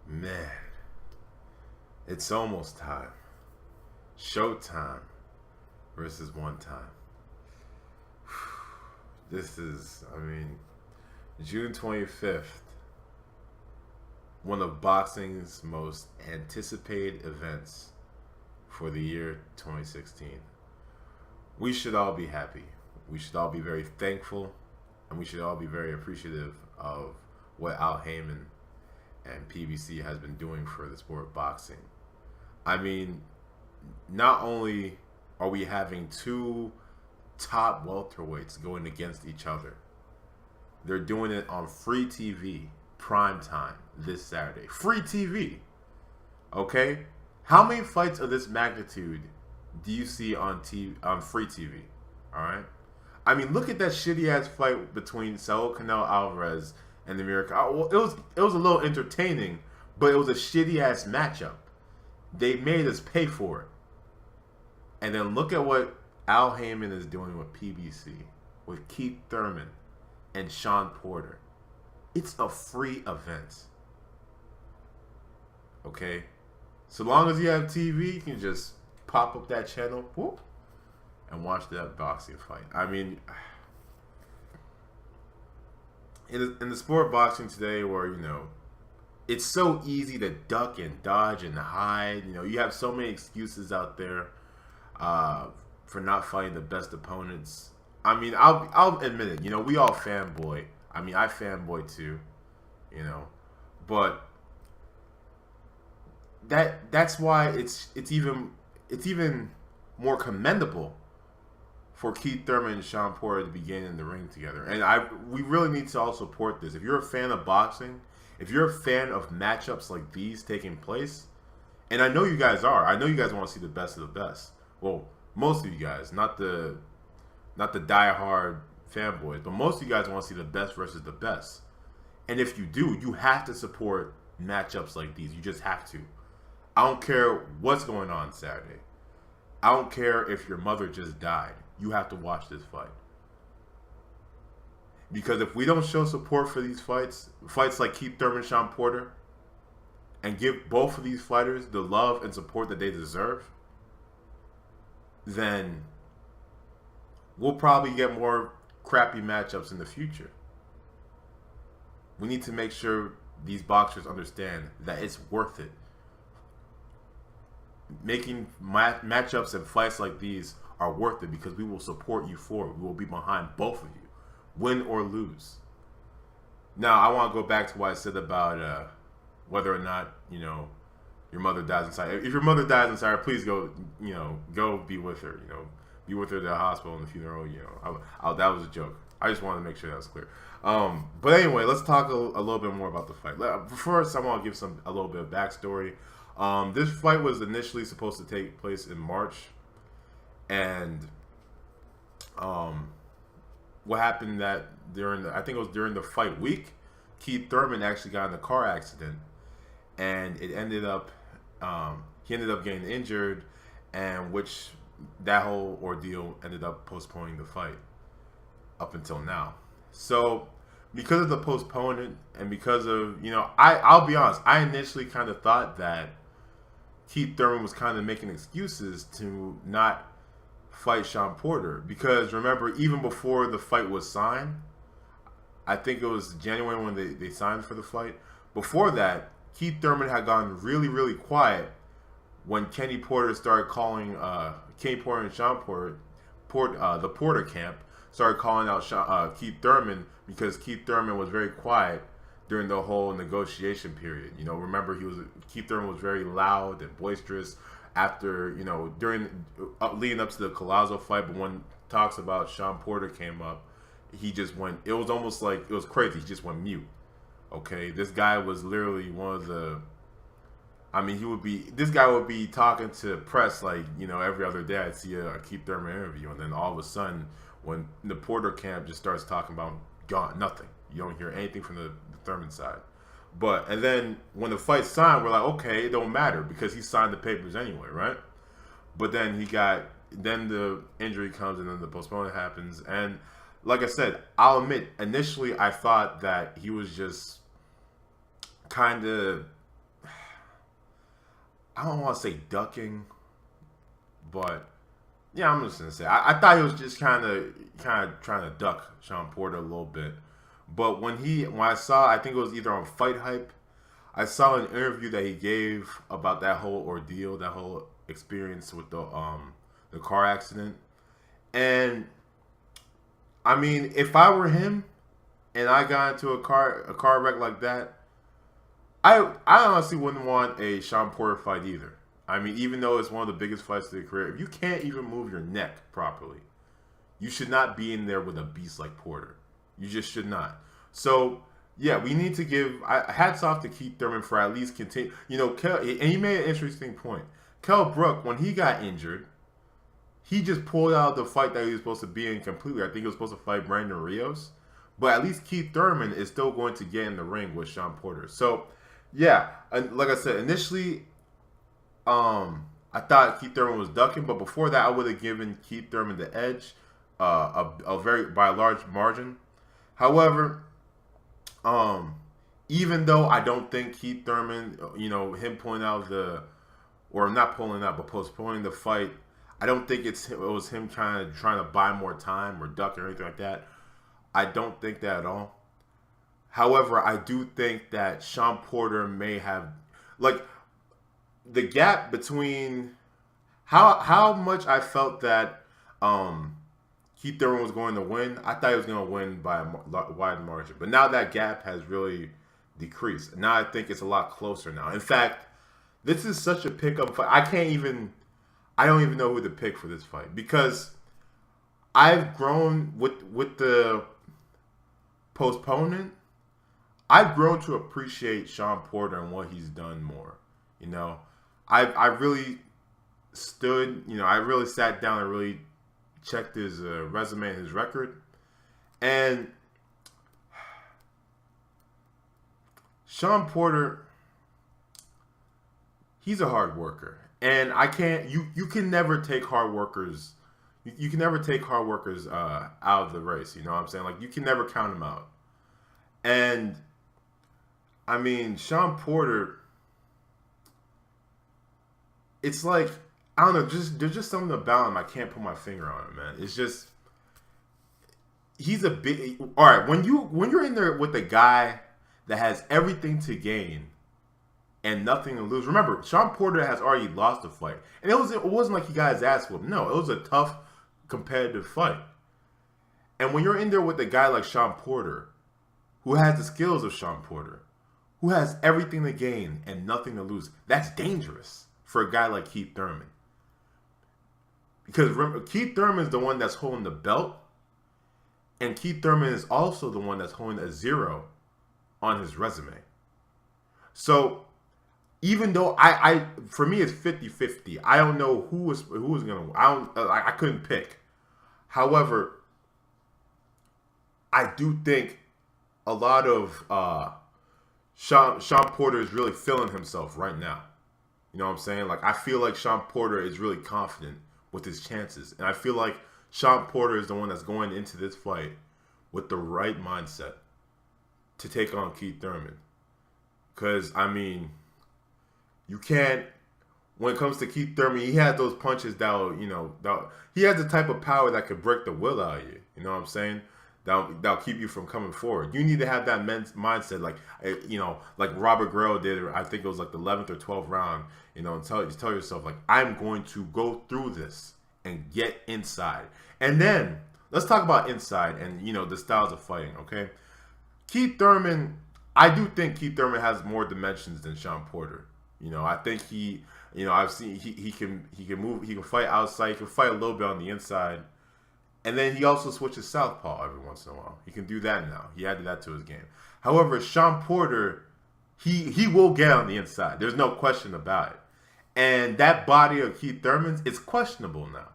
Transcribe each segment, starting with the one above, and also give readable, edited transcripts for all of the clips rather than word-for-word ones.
Man, it's almost time. Showtime versus one time. June 25th, one of boxing's most anticipated events for the year 2016. We should all be happy. We should all be very thankful, and we should all be very appreciative of what Al Heyman and PBC has been doing for the sport of boxing. I mean, not only are we having two top welterweights going against each other, they're doing it on free TV, prime time, this Saturday. Free TV, okay? How many fights of this magnitude do you see on free TV? All right. I mean, look at that shitty ass fight between Saul Canelo Alvarez and the Miracle. Well, it was a little entertaining, but it was a shitty ass matchup. They made us pay for it. And then look at what Al Heyman is doing with PBC, with Keith Thurman and Shawn Porter. It's a free event. Okay? So long as you have TV, you can just pop up that channel, whoop, and watch that boxing fight. I mean, in the sport of boxing today, where it's so easy to duck and dodge and hide. You have so many excuses out there for not fighting the best opponents. I mean, I'll admit it. We all fanboy. I mean, I fanboy too. But that's why it's even more commendable for Keith Thurman and Shawn Porter to begin in the ring together. And we really need to all support this. If you're a fan of boxing, if you're a fan of matchups like these taking place, and I know you guys are. I know you guys want to see the best of the best. Well, most of you guys, not the diehard fanboys, but most of you guys want to see the best versus the best. And if you do, you have to support matchups like these. You just have to. I don't care what's going on Saturday. I don't care if your mother just died. You have to watch this fight. Because if we don't show support for these fights like Keith Thurman, Shawn Porter, and give both of these fighters the love and support that they deserve, then we'll probably get more crappy matchups in the future. We need to make sure these boxers understand that it's worth it. Making matchups and fights like these are worth it because we will support you for it. We will be behind both of you, win or lose. Now, I want to go back to what I said about whether or not your mother dies inside. If your mother dies inside, please go go be with her. Be with her at the hospital and the funeral. That was a joke. I just wanted to make sure that was clear. But anyway, let's talk a little bit more about the fight. First, I want to give a little bit of backstory. This fight was initially supposed to take place in March, and what happened that I think it was during the fight week, Keith Thurman actually got in a car accident, and it ended up he ended up getting injured, and which that whole ordeal ended up postponing the fight up until now. So because of the postponement and because of I'll be honest, I initially kind of thought that Keith Thurman was kind of making excuses to not fight Shawn Porter, because remember, even before the fight was signed, I think it was January when they signed for the fight. Before that, Keith Thurman had gone really, really quiet when Kenny Porter started calling Kenny Porter and Shawn Porter, the Porter camp started calling out Keith Thurman, because Keith Thurman was very quiet during the whole negotiation period. Remember, Keith Thurman was very loud and boisterous after, during leading up to the Collazo fight, but when talks about Shawn Porter came up, he just went, it was almost like, it was crazy, he just went mute. Okay, this guy was literally one of the, this guy would be talking to press like, every other day I'd see a Keith Thurman interview, and then all of a sudden, when the Porter camp just starts talking about nothing, you don't hear anything from the Thurman side. And then when the fight's signed, we're like, okay, it don't matter because he signed the papers anyway, right? But then then the injury comes, and then the postponement happens. And like I said, I'll admit, initially I thought that he was just kind of I don't want to say ducking, but yeah, I'm just gonna say I thought he was just kind of trying to duck Shawn Porter a little bit. But when I saw, I think it was either on Fight Hype, I saw an interview that he gave about that whole ordeal, that whole experience with the car accident. And I mean, if I were him and I got into a car wreck like that, I honestly wouldn't want a Shawn Porter fight either. I mean, even though it's one of the biggest fights of your career, if you can't even move your neck properly, you should not be in there with a beast like Porter. You just should not. So yeah, we need to give hats off to Keith Thurman for at least continue. You know, and he made an interesting point. Kell Brook, when he got injured, he just pulled out the fight that he was supposed to be in completely. I think he was supposed to fight Brandon Rios, but at least Keith Thurman is still going to get in the ring with Shawn Porter. So yeah, and like I said, initially, I thought Keith Thurman was ducking, but before that, I would have given Keith Thurman the edge, by a large margin. However, even though I don't think Keith Thurman, him pulling out or not pulling out, but postponing the fight, I don't think it was him trying to buy more time or duck or anything like that. I don't think that at all. However, I do think that Shawn Porter may have, like, the gap between how much I felt that Keith Thurman was going to win. I thought he was going to win by a wide margin, but now that gap has really decreased. Now I think it's a lot closer now. In fact, this is such a pickup fight. I don't even know who to pick for this fight because I've grown with the postponement. I've grown to appreciate Shawn Porter and what he's done more. I really I really sat down and really checked his resume and his record. And Shawn Porter, he's a hard worker. And you can never take hard workers, you can never take hard workers out of the race. You know what I'm saying? Like, you can never count them out. And I mean, Shawn Porter, it's like, I don't know, there's just something about him I can't put my finger on him, man. It's just, he's a big. All right, when you're in there with a guy that has everything to gain and nothing to lose. Remember, Shawn Porter has already lost a fight, and it wasn't like he got his ass whooped. No, it was a tough, competitive fight. And when you're in there with a guy like Shawn Porter, who has the skills of Shawn Porter, who has everything to gain and nothing to lose, that's dangerous for a guy like Keith Thurman. Because remember, Keith Thurman is the one that's holding the belt, and Keith Thurman is also the one that's holding a 0 on his resume. So even though for me it's 50-50, I don't know who was gonna. I couldn't pick. However, I do think a lot of Shawn Porter is really feeling himself right now. You know what I'm saying? Like, I feel like Shawn Porter is really confident with his chances, and I feel like Shawn Porter is the one that's going into this fight with the right mindset to take on Keith Thurman. Because, I mean, you can't, when it comes to Keith Thurman, he has those punches he has the type of power that could break the will out of you. You know what I'm saying? That'll keep you from coming forward. You need to have that mindset, like Robert Guerrero did. I think it was like the 11th or 12th round. And tell yourself, like, I'm going to go through this and get inside. And then let's talk about inside and the styles of fighting. Okay, Keith Thurman. I do think Keith Thurman has more dimensions than Shawn Porter. I think I've seen he can move. He can fight outside. He can fight a little bit on the inside. And then he also switches southpaw every once in a while. He can do that now. He added that to his game. However, Shawn Porter, he will get on the inside. There's no question about it. And that body of Keith Thurman's, it's questionable now.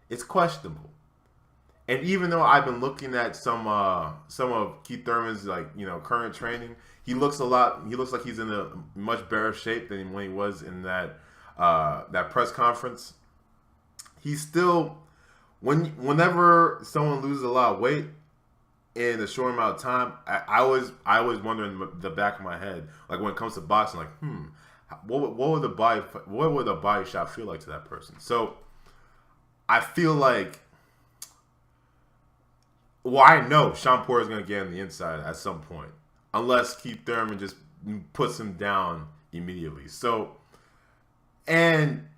It's questionable. And even though I've been looking at some of Keith Thurman's current training, he looks like he's in a much better shape than when he was in that press conference. He's still, whenever someone loses a lot of weight in a short amount of time, I always wonder in the back of my head, like when it comes to boxing, like, what would the body shot feel like to that person? So I feel like, well, I know Shawn Porter is going to get on the inside at some point, unless Keith Thurman just puts him down immediately. So, and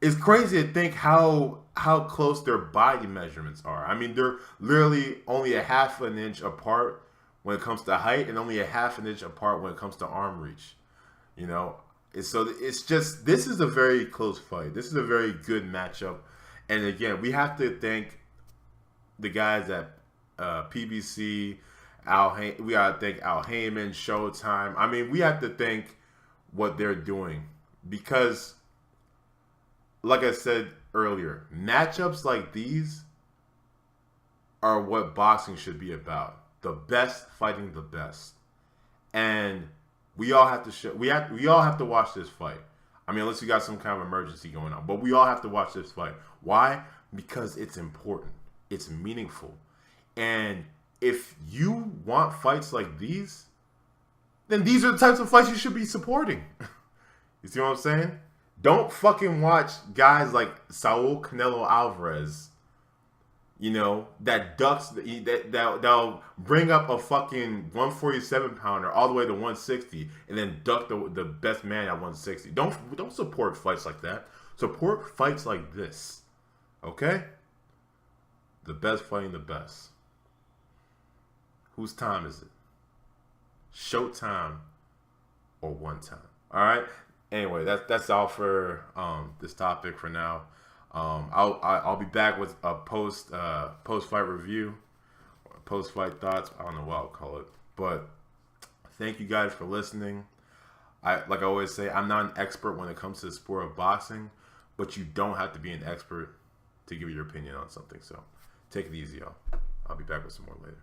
it's crazy to think how close their body measurements are. I mean, they're literally only a half an inch apart when it comes to height, and only a half an inch apart when it comes to arm reach. You know, so it's just, this is a very close fight. This is a very good matchup, and again, we have to thank the guys at PBC, we gotta thank Al Heyman, Showtime. I mean, we have to thank what they're doing, because, like I said earlier, matchups like these are what boxing should be about. The best fighting the best, and we all have to we all have to watch this fight. I mean, unless you got some kind of emergency going on, but we all have to watch this fight. Why? Because it's important. It's meaningful. And if you want fights like these, then these are the types of fights you should be supporting. You see what I'm saying? Don't fucking watch guys like Saul Canelo Alvarez, you know, that ducks, that'll bring up a fucking 147 pounder all the way to 160 and then duck the best man at 160. Don't support fights like that. Support fights like this. Okay? The best fighting the best. Whose time is it? Showtime or one time? All right. Anyway, that's all for this topic for now. I'll be back with a post fight review, post fight thoughts. I don't know what I'll call it, but thank you guys for listening. Like I always say, I'm not an expert when it comes to the sport of boxing, but you don't have to be an expert to give your opinion on something. So take it easy, y'all. I'll be back with some more later.